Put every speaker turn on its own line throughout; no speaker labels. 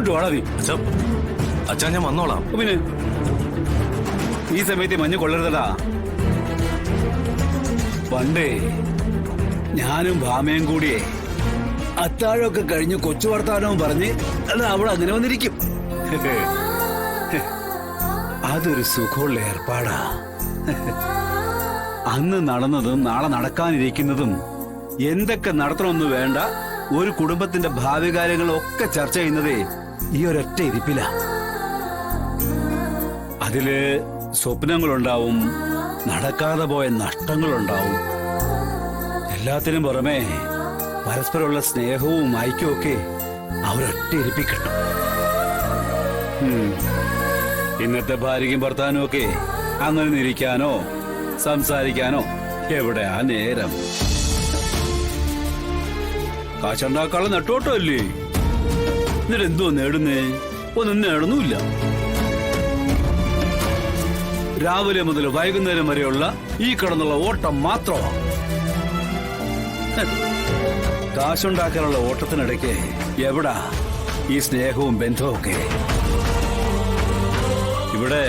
ഇങ്ങോട്ട് വാടാ നീ.
അച്ഛാ ഞാൻ വന്നോളാം.
പിന്നെ ഈ സമയത്ത് മഞ്ഞ് കൊള്ളരുതടാ. പണ്ടേ ഞാനും ഭാമയും കൂടിയേ അത്താഴമൊക്കെ കഴിഞ്ഞ് കൊച്ചു വർത്താനവും പറഞ്ഞ് അല്ല അവിടെ അങ്ങനെ വന്നിരിക്കും. അതൊരു സുഖമുള്ള ഏർപ്പാടാ. അന്ന് നടന്നതും നാളെ നടക്കാനിരിക്കുന്നതും എന്തൊക്കെ നടത്തണമെന്ന് വേണ്ട ഒരു കുടുംബത്തിന്റെ ഭാവി കാര്യങ്ങളൊക്കെ ചർച്ച ചെയ്യുന്നതേ ഈ ഒരൊറ്റ ഇരിപ്പില. അതില് സ്വപ്നങ്ങളുണ്ടാവും, നടക്കാതെ പോയ നഷ്ടങ്ങളുണ്ടാവും. എല്ലാത്തിനും പുറമെ പരസ്പരമുള്ള സ്നേഹവും ഐക്യവും ഒക്കെ അവരൊറ്റ ഇരിപ്പിക്കിട്ടും. ഇന്നത്തെ ഭാര്യയും ഭർത്താനും ഒക്കെ അങ്ങനെ ഇരിക്കാനോ സംസാരിക്കാനോ എവിടെയാ നേരം? കാശുണ്ടാക്കാനുള്ള നെട്ടോട്ടമല്ലേ? എന്നിട്ട് എന്തോ നേടുന്നേ? ഒന്നും നേടുന്നുമില്ല. രാവിലെ മുതൽ വൈകുന്നേരം വരെയുള്ള ഈ കിടന്നുള്ള ഓട്ടം മാത്രമാണ്. കാശുണ്ടാക്കാനുള്ള ഓട്ടത്തിനിടയ്ക്ക് എവിടാ ഈ സ്നേഹവും ബന്ധവും ഒക്കെ? ഇവിടെ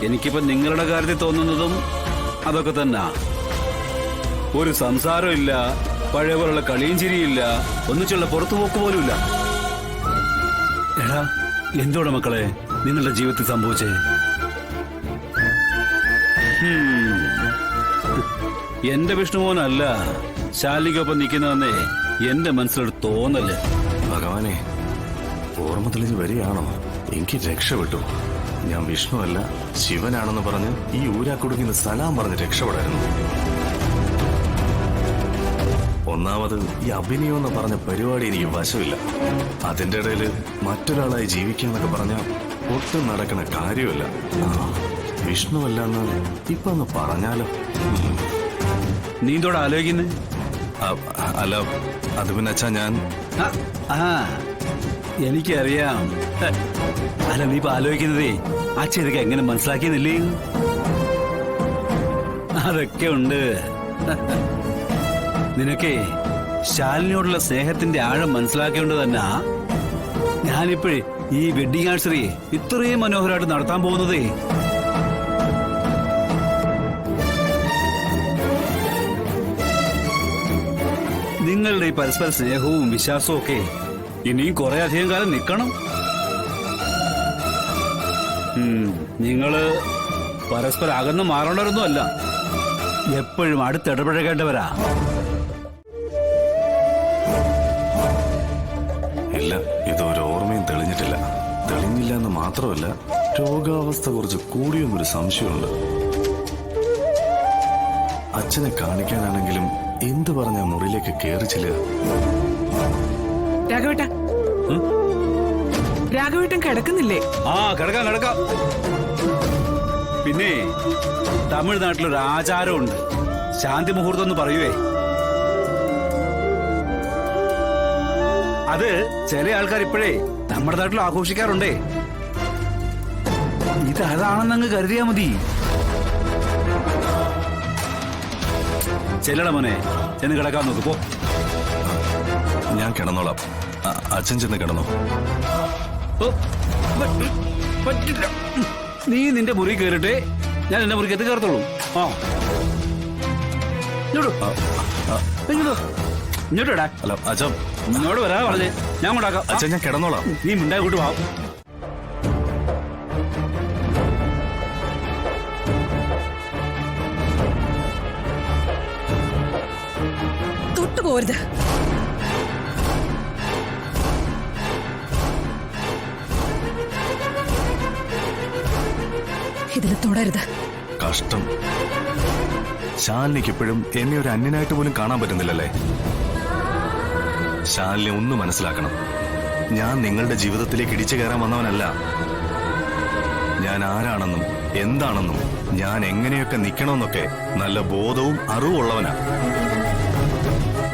എനിക്കിപ്പോ നിങ്ങളുടെ കാര്യത്തിൽ തോന്നുന്നതും അതൊക്കെ തന്നെ. ഒരു സംസാരം ഇല്ല, പഴയ പോലുള്ള കളിയും ചിരിയില്ല, ഒന്നിച്ചുള്ള പുറത്തുപോക്ക് പോലും ഇല്ല. എടാ, എന്തോടെ മക്കളെ നിങ്ങളുടെ ജീവിതത്തിൽ സംഭവിച്ചേ? എന്റെ വിഷ്ണുമോനല്ല ശാലിക്കൊപ്പം നിൽക്കുന്നതെന്നേ എന്റെ മനസ്സിലൊരു തോന്നല്.
ഭഗവാനെ, ഓർമ്മ തെളിഞ്ഞ് വരികയാണോ? എനിക്ക് രക്ഷപ്പെട്ടു. ഞാൻ വിഷ്ണു അല്ല ശിവനാണെന്ന് പറഞ്ഞ് ഈ ഊരാക്കുടുങ്ങിന്ന് സലാം പറഞ്ഞ് രക്ഷപ്പെടായിരുന്നു. ഒന്നാമത് ഈ അഭിനയം എന്ന് പറഞ്ഞ പരിപാടി എനിക്ക് വശമില്ല. അതിന്റെ ഇടയിൽ മറ്റൊരാളായി ജീവിക്കാന്നൊക്കെ പറഞ്ഞ ഒട്ടും നടക്കണ കാര്യമല്ല. വിഷ്ണു അല്ലാന്ന് ഇപ്പൊ ഒന്ന് പറഞ്ഞാലോ?
നീ എന്തോടെ ആലോചിക്കുന്നേ?
അല്ല, അത് പിന്നെ അച്ഛാ ഞാൻ
എനിക്കറിയാം. അല്ല, നീ ഇപ്പൊ ആലോചിക്കുന്നതേ അച്ഛൻ ഇതൊക്കെ എങ്ങനെ മനസ്സിലാക്കിയെന്നില്ലേ? അതൊക്കെ ഉണ്ട്. നിനക്കേ ശാലിനിയോടുള്ള സ്നേഹത്തിന്റെ ആഴം മനസ്സിലാക്കിയോണ്ട് തന്നെ ഞാനിപ്പോഴേ ഈ വെഡിങ് ആനിവേഴ്സറി ഇത്രയും മനോഹരമായിട്ട് നടത്താൻ പോകുന്നതേ. നിങ്ങളുടെ ഈ പരസ്പര സ്നേഹവും വിശ്വാസവും ഒക്കെ ഇനിയും കുറെ അധികം കാലം നിൽക്കണം. നിങ്ങള് പരസ്പരം അകന്ന് മാറേണ്ടവരൊന്നും അല്ല, എപ്പോഴും അടുത്തിടപഴകേണ്ടവരാ.
ഇല്ല, ഇതൊരു ഓർമ്മയും തെളിഞ്ഞിട്ടില്ല. തെളിഞ്ഞില്ല എന്ന് മാത്രമല്ല, രോഗാവസ്ഥ കുറച്ച് കൂടിയെന്നൊരു സംശയമുണ്ട്. അച്ഛനെ കാണിക്കാനാണെങ്കിലും എന്ത് പറഞ്ഞ മുറിയിലേക്ക് കയറി ചെല്ലുക?
രാഘവേട്ടൻ കിടക്കുന്നില്ലേ?
കിടക്കാം. പിന്നെ തമിഴ്നാട്ടിലൊരു ആചാരമുണ്ട്, ശാന്തി മുഹൂർത്തം എന്ന് പറയുവേ. അത് ചില ആൾക്കാർ ഇപ്പോഴേ നമ്മുടെ നാട്ടിൽ ആഘോഷിക്കാറുണ്ടേ. ഇത് അതാണെന്നങ്ങ് കരുതിയാ മതി. ചെല്ലട മോനെ, ചെന്ന് കിടക്കാൻ നോക്ക് പോ.
ഞാൻ കിടന്നോളാം. അച്ഛൻ ചെന്ന് കിടന്നോ.
പറ്റില്ല, നീ നിന്റെ മുറി കയറിട്ടെ ഞാൻ എന്റെ മുറിക്ക് എത്തി കയറത്തുള്ളൂ. ഇങ്ങോട്ടാ.
അല്ല അച്ഛാ,
ഇങ്ങോട്ട് വരാ പറഞ്ഞേ. ഞാൻ കൊണ്ടാക്കാം.
അച്ഛൻ ഞാൻ കിടന്നോളാം.
നീ മിണ്ടായി കൂട്ട് വാ.
തൊട്ടു പോരുത്. ഇതിൽ തുടരുത്.
കഷ്ടം. ശാലിനിക്ക് ഇപ്പോഴും എന്നെ ഒരു അന്യനായിട്ട് പോലും കാണാൻ പറ്റുന്നില്ലല്ലേ? ശാലിനി ഒന്ന് മനസ്സിലാക്കണം. ഞാൻ നിങ്ങളുടെ ജീവിതത്തിലേക്ക് ഇടിച്ചു കയറാൻ വന്നവനല്ല. ഞാൻ ആരാണെന്നും എന്താണെന്നും ഞാൻ എങ്ങനെയൊക്കെ നിൽക്കണമെന്നൊക്കെ നല്ല ബോധവും അറിവുള്ളവനാ.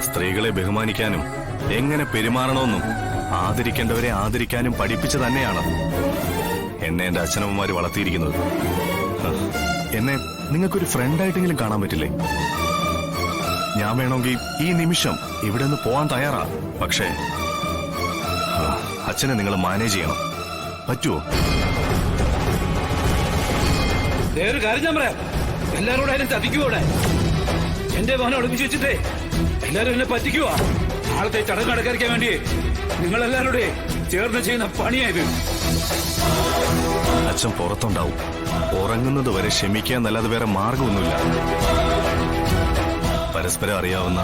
സ്ത്രീകളെ ബഹുമാനിക്കാനും എങ്ങനെ പെരുമാറണമെന്നും ആദരിക്കേണ്ടവരെ ആദരിക്കാനും പഠിപ്പിച്ചു തന്നെയാണ് എന്നെ എന്റെ അച്ഛനമ്മമാര് വളർത്തിയിരിക്കുന്നത്. എന്നെ നിങ്ങൾക്കൊരു ഫ്രണ്ടായിട്ടെങ്കിലും കാണാൻ പറ്റില്ലേ? ഞാൻ വേണമെങ്കിൽ ഈ നിമിഷം ഇവിടെ നിന്ന് പോവാൻ തയ്യാറാ. പക്ഷേ അച്ഛനെ നിങ്ങൾ മാനേജ് ചെയ്യണം. പറ്റുമോ?
ഒരു കാര്യം ഞാൻ പറയാം, എല്ലാവരോടും അതിനെ ചതിക്കുവോടെ. എന്റെ മോനെ ഒളിപ്പിച്ച് വെച്ചിട്ടേ എല്ലാരും എന്നെ പറ്റിക്കുവാ. നാളത്തെ ചടങ്ങ് അടക്കരിക്കാൻ വേണ്ടി നിങ്ങൾ എല്ലാവരുടെ ചേർന്ന് ചെയ്യുന്ന പണിയായത്.
അച്ഛൻ പുറത്തുണ്ടാവും. ഉറങ്ങുന്നത് വരെ ക്ഷമിക്കാന്നല്ലാതെ വേറെ മാർഗമൊന്നുമില്ല. പരസ്പരം അറിയാവുന്ന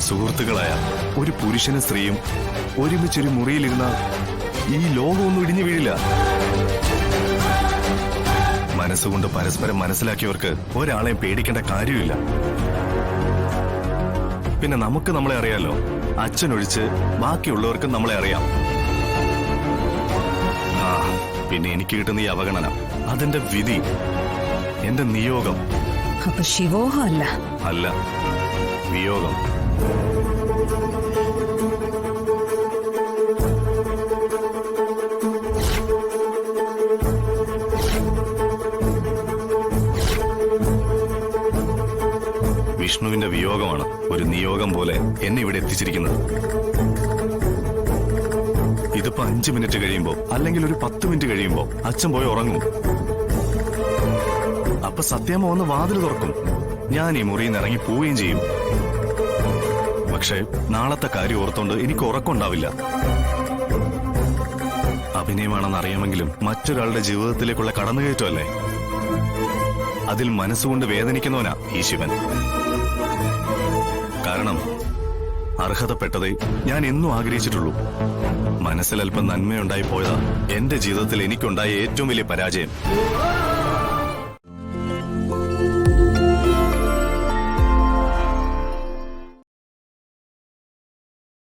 സുഹൃത്തുക്കളായ ഒരു പുരുഷനും സ്ത്രീയും ഒരുമിച്ചൊരു മുറിയിലിരുന്ന ഈ ലോകമൊന്നും ഇടിഞ്ഞു വീഴില്ല. മനസ്സുകൊണ്ട് പരസ്പരം മനസ്സിലാക്കിയവർക്ക് ഒരാളെയും പേടിക്കേണ്ട കാര്യമില്ല. പിന്നെ നമുക്ക് നമ്മളെ അറിയാലോ. അച്ഛനൊഴിച്ച് ബാക്കിയുള്ളവർക്കും നമ്മളെ അറിയാം. ആ പിന്നെ എനിക്ക് കിട്ടുന്ന ഈ അവഗണന അതെന്റെ വിധി, എന്റെ നിയോഗം.
അപ്പൊ ശിവോഹം അല്ല,
അല്ല, വിയോഗം. വിഷ്ണുവിന്റെ വിയോഗമാണ് ഒരു നിയോഗം പോലെ എന്നെ ഇവിടെ എത്തിച്ചിരിക്കുന്നത്. ഇതിപ്പോ 5 മിനിറ്റ് കഴിയുമ്പോ അല്ലെങ്കിൽ ഒരു 10 മിനിറ്റ് കഴിയുമ്പോ അച്ഛൻ പോയി ഉറങ്ങും. അപ്പൊ സത്യാമ്മ വന്ന് വാതിൽ തുറക്കും. ഞാൻ ഈ മുറിയിൽ നിന്ന് ഇറങ്ങി പോവുകയും ചെയ്യും. പക്ഷേ നാളത്തെ കാര്യം ഓർത്തോണ്ട് എനിക്ക് ഉറക്കമുണ്ടാവില്ല. അഭിനയമാണെന്ന് അറിയാമെങ്കിലും മറ്റൊരാളുടെ ജീവിതത്തിലേക്കുള്ള കടന്നുകയറ്റമല്ലേ. അതിൽ മനസ്സുകൊണ്ട് വേദനിക്കുന്നവനാ ഈ ശിവൻ. കാരണം അർഹതപ്പെട്ടതേ ഞാൻ എന്നും ആഗ്രഹിച്ചിട്ടുള്ളൂ. മനസ്സിൽ അല്പം നന്മയുണ്ടായി പോയതാ എന്റെ ജീവിതത്തിൽ എനിക്കുണ്ടായ ഏറ്റവും വലിയ പരാജയം.